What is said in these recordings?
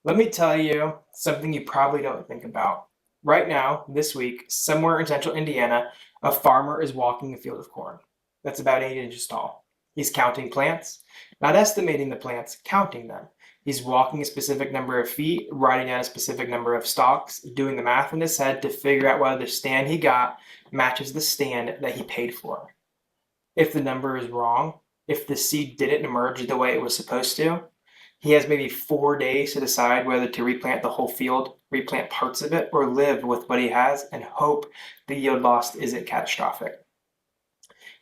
Let me tell you something you probably don't think about. Right now, this week, somewhere in central Indiana, a farmer is walking a field of corn that's about 8 inches tall. He's counting plants, not estimating the plants, counting them. He's walking a specific number of feet, writing down a specific number of stalks, doing the math in his head to figure out whether the stand he got matches the stand that he paid for. If the number is wrong, if the seed didn't emerge the way it was supposed to, he has maybe 4 days to decide whether to replant the whole field, replant parts of it, or live with what he has and hope the yield lost isn't catastrophic.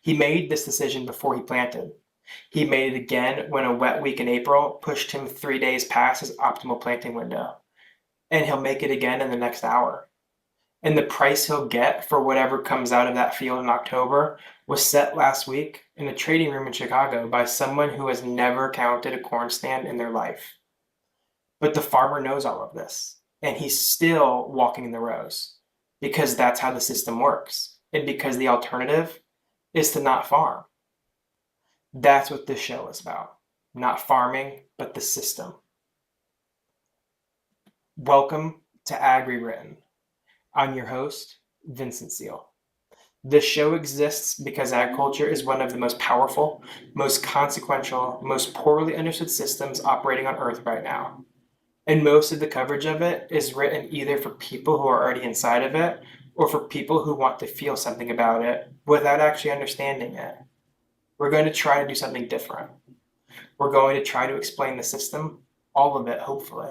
He made this decision before he planted. He made it again when a wet week in April pushed him 3 days past his optimal planting window. And he'll make it again in the next hour. And the price he'll get for whatever comes out of that field in October was set last week in a trading room in Chicago by someone who has never counted a corn stand in their life. But the farmer knows all of this, and he's still walking in the rows because that's how the system works, and because the alternative is to not farm. That's what this show is about. Not farming, but the system. Welcome to AgRewritten. I'm your host, Vincent Seal. This show exists because agriculture is one of the most powerful, most consequential, most poorly understood systems operating on Earth right now. And most of the coverage of it is written either for people who are already inside of it or for people who want to feel something about it without actually understanding it. We're going to try to do something different. We're going to try to explain the system, all of it, hopefully,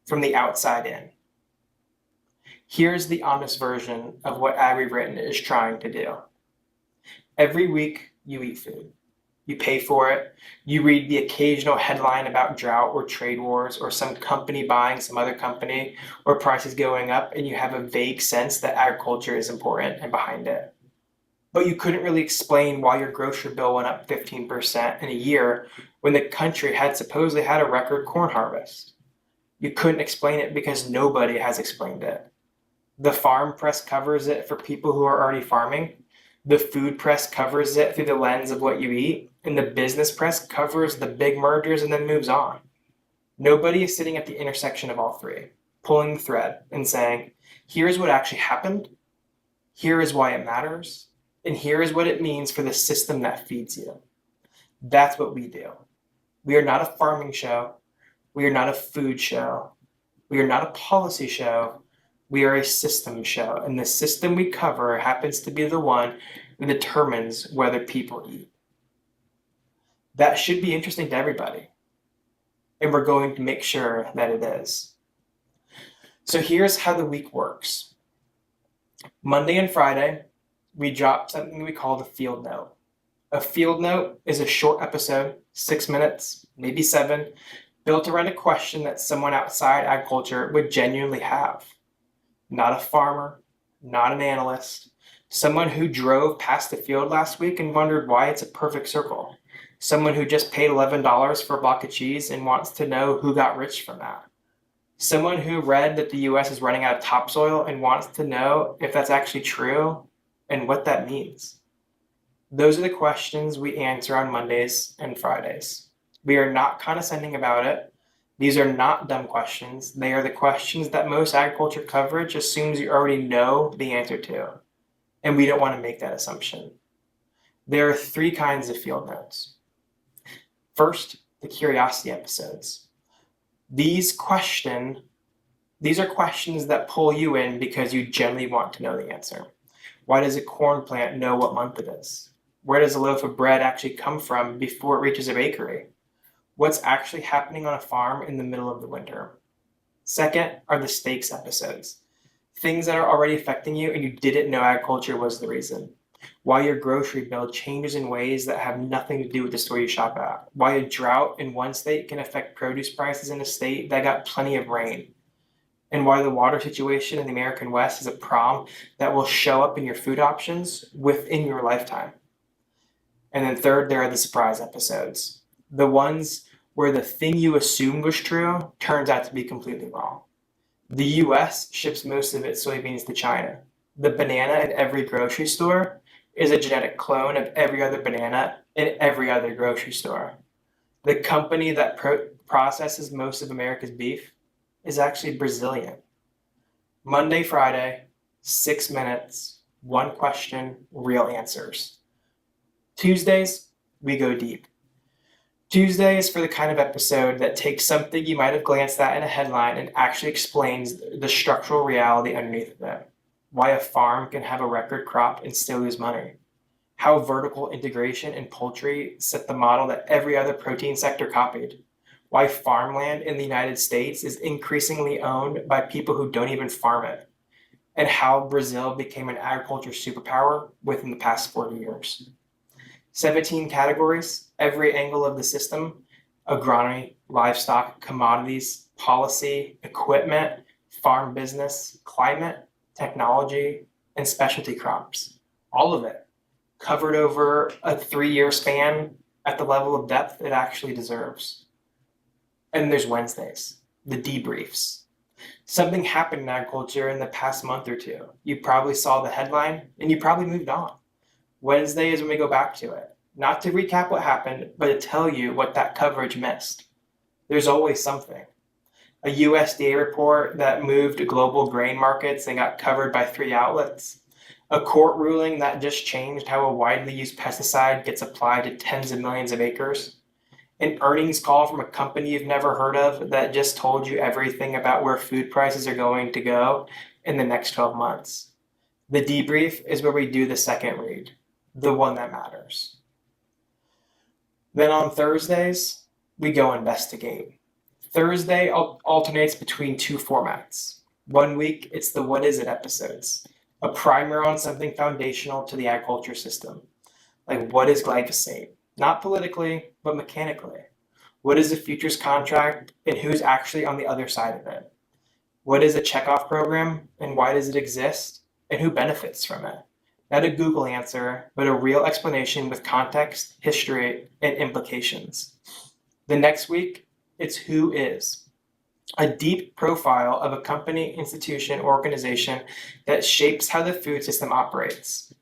from the outside in. Here's the honest version of what AgRewritten is trying to do. Every week, you eat food. You pay for it. You read the occasional headline about drought or trade wars or some company buying some other company or prices going up, and you have a vague sense that agriculture is important and behind it. But you couldn't really explain why your grocery bill went up 15% in a year when the country had supposedly had a record corn harvest. You couldn't explain it because nobody has explained it. The farm press covers it for people who are already farming. The food press covers it through the lens of what you eat. And the business press covers the big mergers and then moves on. Nobody is sitting at the intersection of all three, pulling the thread and saying, here's what actually happened. Here is why it matters. And here is what it means for the system that feeds you. That's what we do. We are not a farming show. We are not a food show. We are not a policy show. We are a system show, and the system we cover happens to be the one that determines whether people eat. That should be interesting to everybody, and we're going to make sure that it is. So here's how the week works. Monday and Friday, we drop something we call the field note. A field note is a short episode, 6 minutes, maybe 7, built around a question that someone outside agriculture would genuinely have. Not a farmer, not an analyst, someone who drove past the field last week and wondered why it's a perfect circle, someone who just paid $11 for a block of cheese and wants to know who got rich from that, someone who read that the US is running out of topsoil and wants to know if that's actually true and what that means. Those are the questions we answer on Mondays and Fridays. We are not condescending about it. These are not dumb questions. They are the questions that most agriculture coverage assumes you already know the answer to, and we don't want to make that assumption. There are 3 kinds of field notes. First, the curiosity episodes. These are questions that pull you in because you genuinely want to know the answer. Why does a corn plant know what month it is? Where does a loaf of bread actually come from before it reaches a bakery? What's actually happening on a farm in the middle of the winter? Second are the stakes episodes. Things that are already affecting you and you didn't know agriculture was the reason. Why your grocery bill changes in ways that have nothing to do with the store you shop at. Why a drought in one state can affect produce prices in a state that got plenty of rain. And why the water situation in the American West is a problem that will show up in your food options within your lifetime. And then third, there are the surprise episodes. The ones where the thing you assumed was true turns out to be completely wrong. The US ships most of its soybeans to China. The banana in every grocery store is a genetic clone of every other banana in every other grocery store. The company that processes most of America's beef is actually Brazilian. Monday, Friday, 6 minutes, one question, real answers. Tuesdays, we go deep. Tuesday is for the kind of episode that takes something you might have glanced at in a headline and actually explains the structural reality underneath it. Why a farm can have a record crop and still lose money. How vertical integration in poultry set the model that every other protein sector copied. Why farmland in the United States is increasingly owned by people who don't even farm it. And how Brazil became an agriculture superpower within the past 40 years. 17 categories, every angle of the system: agronomy, livestock, commodities, policy, equipment, farm business, climate, technology, and specialty crops. All of it covered over a 3-year span at the level of depth it actually deserves. And there's Wednesdays, the debriefs. Something happened in agriculture in the past month or two. You probably saw the headline and you probably moved on. Wednesday is when we go back to it, not to recap what happened, but to tell you what that coverage missed. There's always something. A USDA report that moved global grain markets and got covered by 3 outlets. A court ruling that just changed how a widely used pesticide gets applied to tens of millions of acres. An earnings call from a company you've never heard of that just told you everything about where food prices are going to go in the next 12 months. The debrief is where we do the second read, the one that matters. Then on Thursdays, we go investigate. Thursday alternates between 2 formats. 1 week, it's the What Is It episodes, a primer on something foundational to the agriculture system. Like, what is glyphosate? Not politically, but mechanically. What is a futures contract and who's actually on the other side of it? What is a checkoff program and why does it exist and who benefits from it? Not a Google answer, but a real explanation with context, history, and implications. The next week, it's Who Is. A deep profile of a company, institution, or organization that shapes how the food system operates.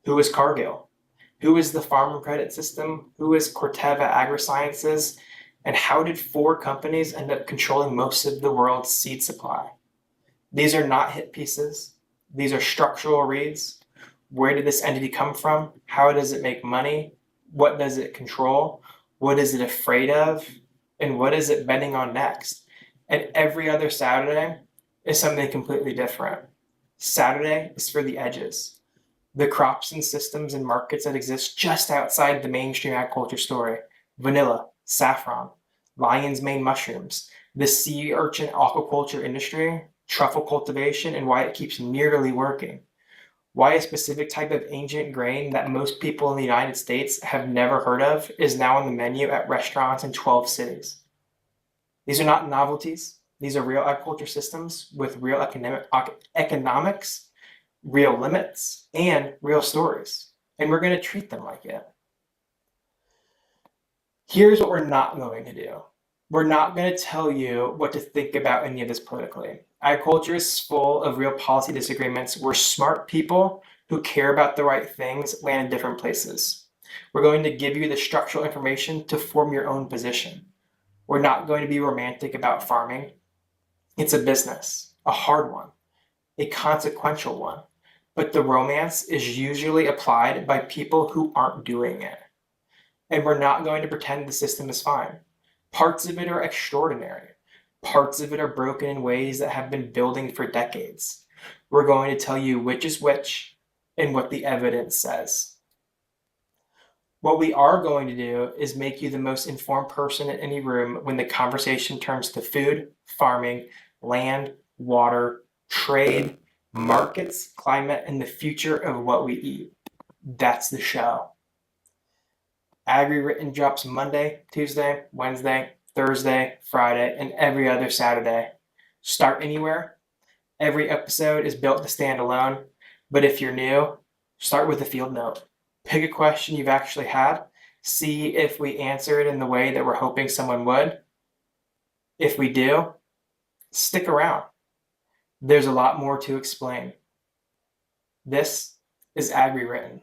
Who is Cargill? Who is the Farm Credit System? Who is Corteva Agrisciences? And how did 4 companies end up controlling most of the world's seed supply? These are not hit pieces. These are structural reads. Where did this entity come from? How does it make money? What does it control? What is it afraid of? And what is it betting on next? And every other Saturday is something completely different. Saturday is for the edges. The crops and systems and markets that exist just outside the mainstream agriculture story. Vanilla, saffron, lion's mane mushrooms, the sea urchin aquaculture industry, truffle cultivation, and why it keeps nearly working. Why a specific type of ancient grain that most people in the United States have never heard of is now on the menu at restaurants in 12 cities. These are not novelties. These are real agriculture systems with real economics, real limits, and real stories. And we're going to treat them like it. Here's what we're not going to do. We're not going to tell you what to think about any of this politically. Agriculture is full of real policy disagreements where smart people who care about the right things land in different places. We're going to give you the structural information to form your own position. We're not going to be romantic about farming. It's a business, a hard one, a consequential one. But the romance is usually applied by people who aren't doing it. And we're not going to pretend the system is fine. Parts of it are extraordinary. Parts of it are broken in ways that have been building for decades. We're going to tell you which is which and what the evidence says. What we are going to do is make you the most informed person in any room when the conversation turns to food, farming, land, water, trade, markets, climate, and the future of what we eat. That's the show. AgRewritten drops Monday, Tuesday, Wednesday, Thursday, Friday, and every other Saturday. Start anywhere. Every episode is built to stand alone, but if you're new, start with a field note. Pick a question you've actually had. See if we answer it in the way that we're hoping someone would. If we do, stick around. There's a lot more to explain. This is AgRewritten.